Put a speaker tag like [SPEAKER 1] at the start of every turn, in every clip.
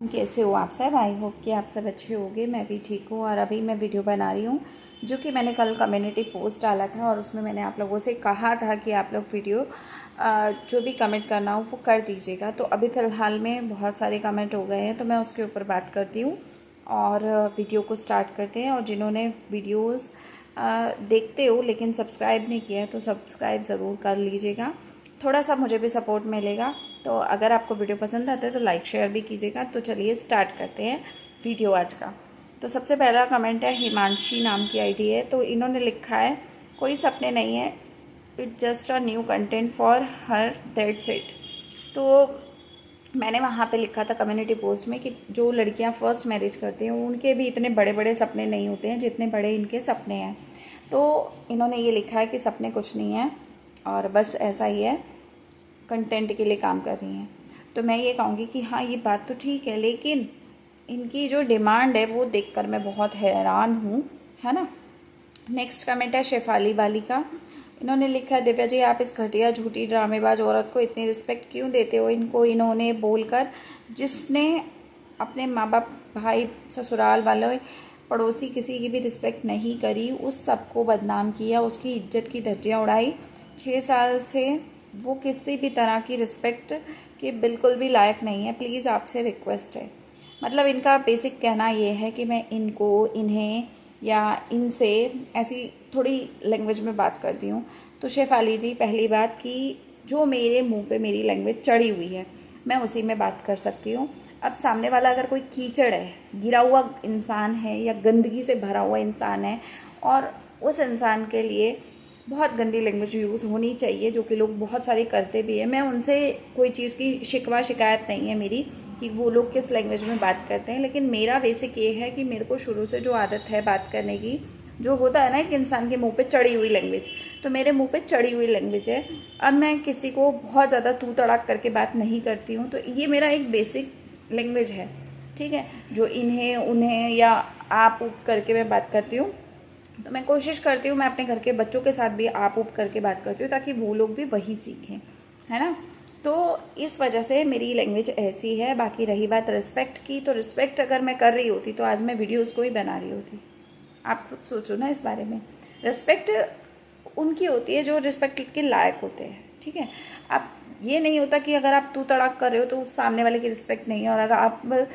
[SPEAKER 1] कैसे हो आप सब। आई होप कि आप सब अच्छे होंगे। मैं भी ठीक हूँ और अभी मैं वीडियो बना रही हूँ जो कि मैंने कल कम्युनिटी पोस्ट डाला था और उसमें मैंने आप लोगों से कहा था कि आप लोग वीडियो जो भी कमेंट करना हो वो कर दीजिएगा। तो अभी फ़िलहाल में बहुत सारे कमेंट हो गए हैं तो मैं उसके ऊपर बात करती हूँ और वीडियो को स्टार्ट करते हैं। और जिन्होंने वीडियोज़ देखते हो लेकिन सब्सक्राइब नहीं किया है तो सब्सक्राइब ज़रूर कर लीजिएगा, थोड़ा सा मुझे भी सपोर्ट मिलेगा। तो अगर आपको वीडियो पसंद आता है तो लाइक शेयर भी कीजिएगा। तो चलिए स्टार्ट करते हैं वीडियो आज का। तो सबसे पहला कमेंट है, हिमांशी नाम की आईडी है। तो इन्होंने लिखा है, कोई सपने नहीं है, it just a new content for her, that's it. तो मैंने वहाँ पे लिखा था कम्युनिटी पोस्ट में कि जो लड़कियाँ फर्स्ट मैरिज करती हैं उनके भी इतने बड़े बड़े सपने नहीं होते हैं जितने बड़े इनके सपने हैं। तो इन्होंने ये लिखा है कि सपने कुछ नहीं है और बस ऐसा ही है, कंटेंट के लिए काम कर रही हैं। तो मैं ये कहूँगी कि हाँ ये बात तो ठीक है, लेकिन इनकी जो डिमांड है वो देखकर मैं बहुत हैरान हूँ, है ना। नेक्स्ट कमेंट है शेफाली वाली का। इन्होंने लिखा है, दिव्या जी आप इस घटिया झूठी ड्रामेबाज औरत को इतनी रिस्पेक्ट क्यों देते हो। इनको इन्होंने बोलकर जिसने अपने माँ बाप, भाई, ससुराल वालों, पड़ोसी किसी की भी रिस्पेक्ट नहीं करी, उस सबको बदनाम किया, उसकी इज्जत की धज्जियाँ उड़ाई। 6 साल से वो किसी भी तरह की रिस्पेक्ट के बिल्कुल भी लायक नहीं है। प्लीज़ आपसे रिक्वेस्ट है। मतलब इनका बेसिक कहना ये है कि मैं इनको, इन्हें या इनसे ऐसी थोड़ी लैंग्वेज में बात करती हूँ। तो शेफाली जी, पहली बात कि जो मेरे मुंह पे मेरी लैंग्वेज चढ़ी हुई है मैं उसी में बात कर सकती हूँ। अब सामने वाला अगर कोई कीचड़ है, गिरा हुआ इंसान है या गंदगी से भरा हुआ इंसान है और उस इंसान के लिए बहुत गंदी लैंग्वेज यूज़ होनी चाहिए, जो कि लोग बहुत सारे करते भी हैं। मैं उनसे कोई चीज़ की शिकवा शिकायत नहीं है मेरी कि वो लोग किस लैंग्वेज में बात करते हैं, लेकिन मेरा बेसिक ये है कि मेरे को शुरू से जो आदत है बात करने की, जो होता है ना एक इंसान के मुंह पे चढ़ी हुई लैंग्वेज, तो मेरे मुंह पे चढ़ी हुई लैंग्वेज है। अब मैं किसी को बहुत ज़्यादा तू तड़ाक करके बात नहीं करती हूँ, तो ये मेरा एक बेसिक लैंग्वेज है, ठीक है। जो इन्हें, उन्हें या आप उप करके मैं बात करती हूँ, तो मैं कोशिश करती हूँ मैं अपने घर के बच्चों के साथ भी आप उप करके बात करती हूँ ताकि वो लोग भी वही सीखें, है ना। तो इस वजह से मेरी लैंग्वेज ऐसी है। बाकी रही बात रिस्पेक्ट की, तो रिस्पेक्ट अगर मैं कर रही होती तो आज मैं वीडियोज़ को ही बना रही होती। आप खुद सोचो ना इस बारे में। रिस्पेक्ट उनकी होती है जो रिस्पेक्ट के लायक होते हैं, ठीक है। अब ये नहीं होता कि अगर आप तू तड़ाक कर रहे हो तो सामने वाले की रिस्पेक्ट नहीं है, और अगर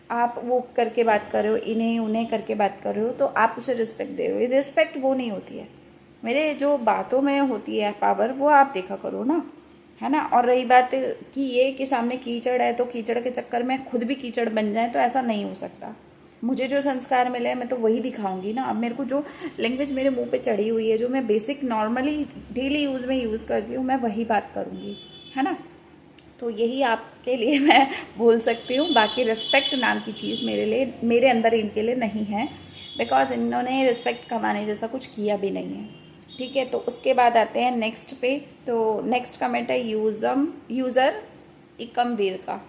[SPEAKER 1] आप वो करके बात कर रहे हो, इन्हें उन्हें करके बात कर रहे हो, तो आप उसे रिस्पेक्ट दे रहे हो। रिस्पेक्ट वो नहीं होती है, मेरे जो बातों में होती है पावर, वो आप देखा करो ना, है ना। और रही बात कि ये कि सामने कीचड़ है तो कीचड़ के चक्कर में खुद भी कीचड़ बन जाए, तो ऐसा नहीं हो सकता। मुझे जो संस्कार मिले मैं तो वही दिखाऊंगी ना। अब मेरे को जो लैंग्वेज मेरे मुंह पे चढ़ी हुई है, जो मैं बेसिक नॉर्मली डेली यूज़ में यूज़ करती हूँ, मैं वही बात करूँगी, है ना। तो यही आपके लिए मैं बोल सकती हूँ। बाकी रिस्पेक्ट नाम की चीज़ मेरे लिए, मेरे अंदर इनके लिए नहीं है, बिकॉज इन्होंने रिस्पेक्ट कमाने जैसा कुछ किया भी नहीं है, ठीक है। तो उसके बाद आते हैं नेक्स्ट पे। तो नेक्स्ट कमेंट है यूज़र इकम वीर का।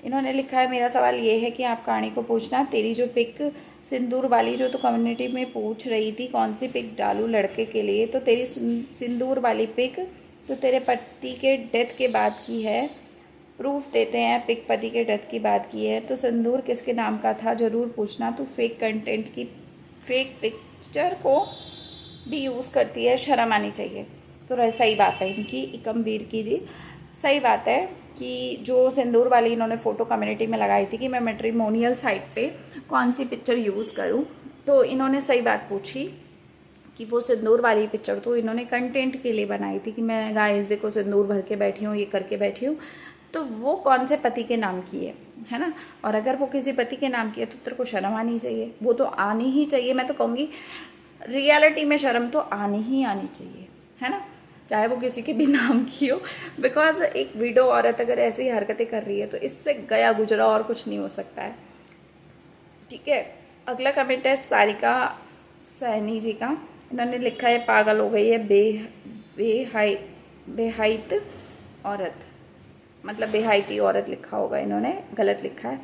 [SPEAKER 1] इन्होंने लिखा है, मेरा सवाल ये है कि आप कहानी को पूछना, तेरी जो पिक सिंदूर वाली जो तो कम्युनिटी में पूछ रही थी कौन सी पिक डालूँ लड़के के लिए, तो तेरी सिंदूर वाली पिक तो तेरे पति के डेथ के बाद की है। प्रूफ देते हैं पिक पति के डेथ की बात की है, तो सिंदूर किसके नाम का था ज़रूर पूछना। तो फेक कंटेंट की, फेक पिक्चर को भी यूज़ करती है, शर्म आनी चाहिए। तो सही बात है इनकी, इकम वीर की जी, सही बात है कि जो सिंदूर वाली इन्होंने फ़ोटो कम्युनिटी में लगाई थी कि मैं मैट्रिमोनियल साइट पे कौन सी पिक्चर यूज़ करूं, तो इन्होंने सही बात पूछी कि वो सिंदूर वाली पिक्चर तो इन्होंने कंटेंट के लिए बनाई थी कि मैं गाइस देखो सिंदूर भर के बैठी हूँ, ये करके बैठी हूँ, तो वो कौन से पति के नाम की है ना। और अगर वो किसी पति के नाम की है तो तेरे को शर्म आनी चाहिए, वो तो आनी ही चाहिए। मैं तो कहूँगी रियलिटी में शर्म तो आनी ही आनी चाहिए, है ना, चाहे वो किसी के भी नाम की हो। बिकॉज एक विडो औरत अगर ऐसी हरकतें कर रही है तो इससे गया गुजरा और कुछ नहीं हो सकता है, ठीक है। अगला कमेंट है सारिका सैनी जी का। इन्होंने लिखा है, पागल हो गई है बेहाइत औरत, मतलब बेहाइती औरत लिखा होगा, इन्होंने गलत लिखा है।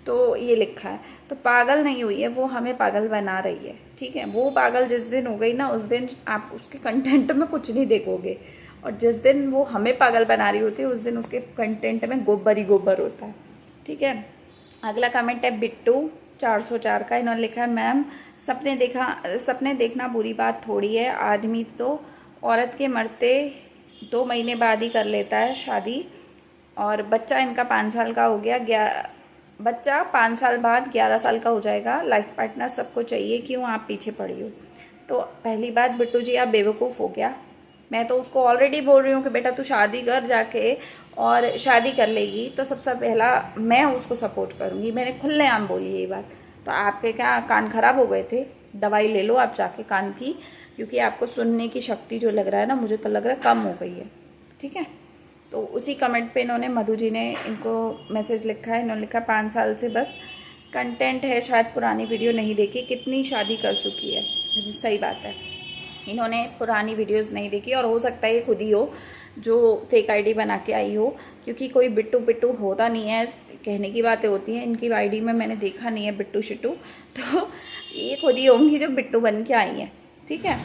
[SPEAKER 1] तो ये लिखा है, तो पागल नहीं हुई है, वो हमें पागल बना रही है, ठीक है। वो पागल जिस दिन हो गई ना, उस दिन आप उसके कंटेंट में कुछ नहीं देखोगे, और जिस दिन वो हमें पागल बना रही होती है उस दिन उसके कंटेंट में गोबर ही गोबर होता है, ठीक है। अगला कमेंट है बिट्टू 404 का। इन्होंने लिखा है मैम सपने देखना बुरी बात थोड़ी है, आदमी तो औरत के मरते 2 महीने बाद ही कर लेता है शादी, और बच्चा इनका 5 साल का हो गया, बच्चा 5 साल बाद 11 साल का हो जाएगा, लाइफ पार्टनर सबको चाहिए, क्यों आप पीछे पड़ी हो। तो पहली बात बिट्टू जी आप बेवकूफ़ हो गया। मैं तो उसको ऑलरेडी बोल रही हूँ कि बेटा तू शादी कर जाके, और शादी कर लेगी तो सबसे पहला मैं उसको सपोर्ट करूँगी। मैंने खुलेआम बोली ये बात। तो आपके क्या कान खराब हो गए थे? दवाई ले लो आप जाके कान की, क्योंकि आपको सुनने की शक्ति जो लग रहा है ना, मुझे तो लग रहा है कम हो गई है। ठीक है। तो उसी कमेंट पे इन्होंने मधु जी ने इनको मैसेज लिखा है। इन्होंने लिखा 5 साल से बस कंटेंट है, शायद पुरानी वीडियो नहीं देखी। कितनी शादी कर चुकी है? सही बात है, इन्होंने पुरानी वीडियोस नहीं देखी, और हो सकता है ये खुद ही हो जो फेक आईडी बना के आई हो, क्योंकि कोई बिट्टू पिट्टू होता नहीं है, कहने की बातें होती हैं। इनकी आईडी में मैंने देखा नहीं है बिट्टू शिट्टू, तो ये खुद ही होंगी जो बिट्टू बन के आई हैं। ठीक है।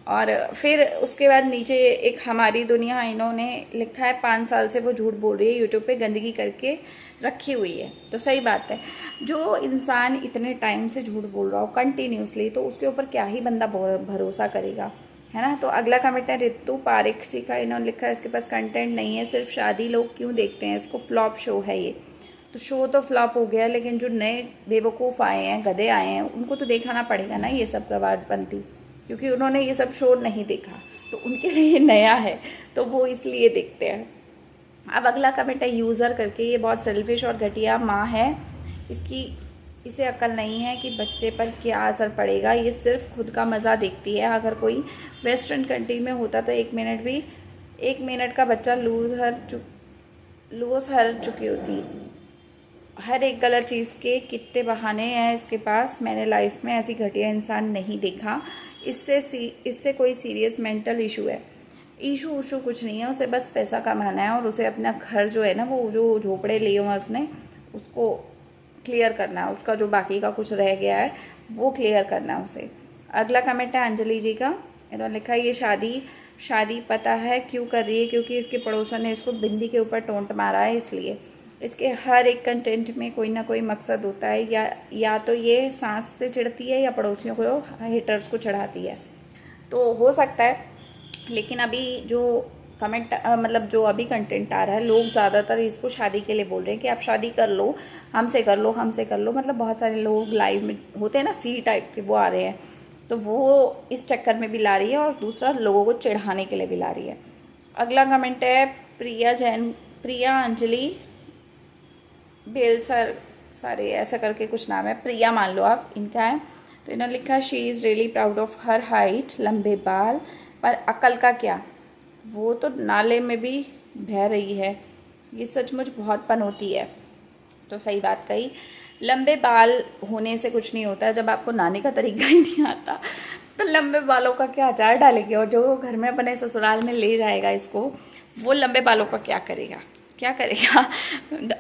[SPEAKER 1] और फिर उसके बाद नीचे एक हमारी दुनिया इन्होंने लिखा है 5 साल से वो झूठ बोल रही है, यूट्यूब पे गंदगी करके रखी हुई है। तो सही बात है, जो इंसान इतने टाइम से झूठ बोल रहा हो कंटिन्यूसली, तो उसके ऊपर क्या ही बंदा भरोसा करेगा, है ना। तो अगला कमेंट है ऋतु पारिक जी का। इन्होंने लिखा है इसके पास कंटेंट नहीं है, सिर्फ शादी लोग क्यों देखते हैं, इसको फ्लॉप शो है ये। तो शो तो फ्लॉप हो गया, लेकिन जो नए बेवकूफ़ आए हैं, गधे आए हैं, उनको तो दिखाना पड़ेगा ना ये सब गवाजबंदी, क्योंकि उन्होंने ये सब शो नहीं देखा, तो उनके लिए ये नया है, तो वो इसलिए देखते हैं। अब अगला कमेंट है यूज़र करके। ये बहुत सेल्फिश और घटिया माँ है, इसे अक्ल नहीं है कि बच्चे पर क्या असर पड़ेगा, ये सिर्फ खुद का मज़ा देखती है। अगर कोई वेस्टर्न कंट्री में होता तो 1 मिनट का बच्चा लूज हर चुकी होती। हर एक गलत चीज़ के कितने बहाने हैं इसके पास। मैंने लाइफ में ऐसी घटिया इंसान नहीं देखा। इससे कोई सीरियस मेंटल इशू है। इशू कुछ नहीं है, उसे बस पैसा कमाना है, और उसे अपना घर जो है ना, वो जो झोपड़े लिए हुए उसने, उसको क्लियर करना है। उसका जो बाकी का कुछ रह गया है वो क्लियर करना है उसे। अगला कमेंट है अंजलि जी का। इन्होंने लिखा ये शादी पता है क्यों कर रही है, क्योंकि इसके पड़ोसन ने इसको बिंदी के ऊपर टोंट मारा है, इसलिए। इसके हर एक कंटेंट में कोई ना कोई मकसद होता है, या तो ये सांस से चिढ़ती है, या पड़ोसियों को, हेटर्स को चढ़ाती है। तो हो सकता है, लेकिन अभी जो कमेंट मतलब जो अभी कंटेंट आ रहा है, लोग ज़्यादातर इसको शादी के लिए बोल रहे हैं कि आप शादी कर लो, हमसे कर लो। मतलब बहुत सारे लोग लाइव में होते हैं ना, सी टाइप के, वो आ रहे हैं। तो वो इस चक्कर में भी ला रही है, और दूसरा लोगों को चिढ़ाने के लिए भी ला रही है। अगला कमेंट है प्रिया अंजलि बेलसर, सारे ऐसा करके कुछ नाम है, प्रिया मान लो आप, इनका है। तो इन्होंने लिखा she is really proud of her height, लंबे बाल, पर अकल का क्या, वो तो नाले में भी बह रही है, ये सचमुच बहुत पन होती है। तो सही बात कही, लंबे बाल होने से कुछ नहीं होता। जब आपको नहाने का तरीका ही नहीं आता तो लंबे बालों का क्या अचार डालेगी, और जो घर में अपने ससुराल में ले जाएगा इसको, वो लंबे बालों का क्या करेगा।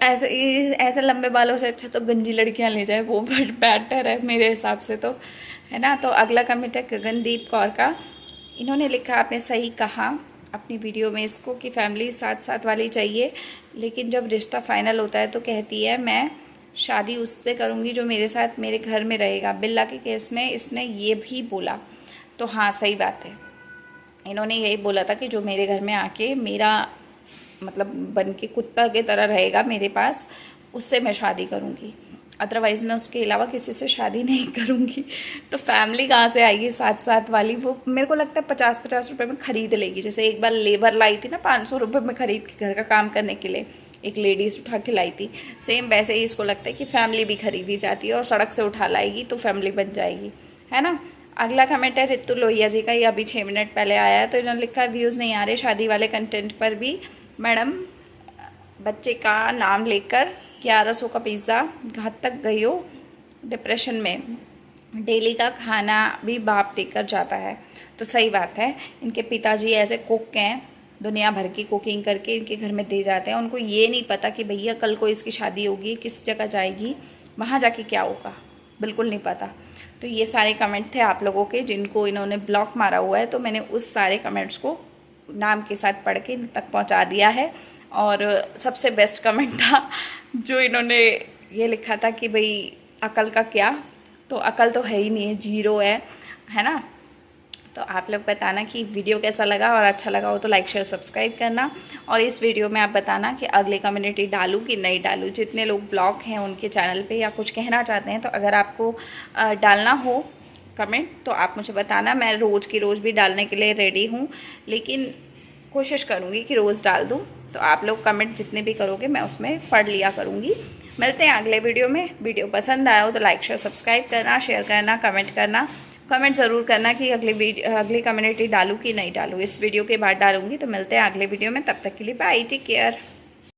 [SPEAKER 1] ऐसे लंबे बालों से अच्छा तो गंजी लड़कियां ले जाए, वो बेटर है मेरे हिसाब से, तो है ना। तो अगला कमेंट है गगनदीप कौर का। इन्होंने लिखा आपने सही कहा अपनी वीडियो में इसको कि फैमिली साथ वाली चाहिए, लेकिन जब रिश्ता फाइनल होता है तो कहती है मैं शादी उससे करूँगी जो मेरे साथ मेरे घर में रहेगा। बिल्ला के केस में इसने ये भी बोला, तो हाँ सही बात है, इन्होंने यही बोला था कि जो मेरे घर में आके मेरा मतलब बन के कुत्ता की तरह रहेगा मेरे पास, उससे मैं शादी करूँगी, अदरवाइज़ मैं उसके अलावा किसी से शादी नहीं करूँगी। तो फैमिली कहाँ से आएगी साथ वाली, वो मेरे को लगता है 50-50 रुपये में ख़रीद लेगी। जैसे एक बार लेबर लाई थी ना 500 रुपये में ख़रीद के घर का काम करने के लिए, एक लेडीज़ उठा के लाई थी, सेम वैसे ही इसको लगता है कि फैमिली भी खरीदी जाती है, और सड़क से उठा लाएगी तो फैमिली बन जाएगी, है ना। अगला कमेंट है ऋतु लोहिया जी का, ये अभी 6 मिनट पहले आया है। तो इन्होंने लिखा व्यूज़ नहीं आ रहे शादी वाले कंटेंट पर भी, मैडम बच्चे का नाम लेकर 1100 का पिज़्ज़ा घात तक गई हो, डिप्रेशन में, डेली का खाना भी बाप देकर जाता है। तो सही बात है, इनके पिताजी ऐसे कुक हैं, दुनिया भर की कुकिंग करके इनके घर में दे जाते हैं। उनको ये नहीं पता कि भैया कल को इसकी शादी होगी, किस जगह जाएगी, वहाँ जाके क्या होगा, बिल्कुल नहीं पता। तो ये सारे कमेंट थे आप लोगों के जिनको इन्होंने ब्लॉक मारा हुआ है, तो मैंने उस सारे कमेंट्स को नाम के साथ पढ़ के इन तक पहुँचा दिया है। और सबसे बेस्ट कमेंट था जो इन्होंने ये लिखा था कि भाई अकल का क्या, तो अकल तो है ही नहीं है, जीरो है ना। तो आप लोग बताना कि वीडियो कैसा लगा, और अच्छा लगा हो तो लाइक शेयर सब्सक्राइब करना। और इस वीडियो में आप बताना कि अगली कम्युनिटी डालूँ कि नहीं डालूँ। जितने लोग ब्लॉग हैं उनके चैनल पे या कुछ कहना चाहते हैं, तो अगर आपको डालना हो कमेंट तो आप मुझे बताना। मैं रोज़ की रोज़ भी डालने के लिए रेडी हूँ, लेकिन कोशिश करूँगी कि रोज़ डाल दूँ। तो आप लोग कमेंट जितने भी करोगे मैं उसमें पढ़ लिया करूँगी। मिलते हैं अगले वीडियो में। वीडियो पसंद आया हो तो लाइक शेयर सब्सक्राइब करना, शेयर करना, कमेंट करना। कमेंट ज़रूर करना कि अगली कम्युनिटी डालूँ कि नहीं डालूँ। इस वीडियो के बाद डालूँगी। तो मिलते हैं अगले वीडियो में, तब तक के लिए बाय, टेक केयर।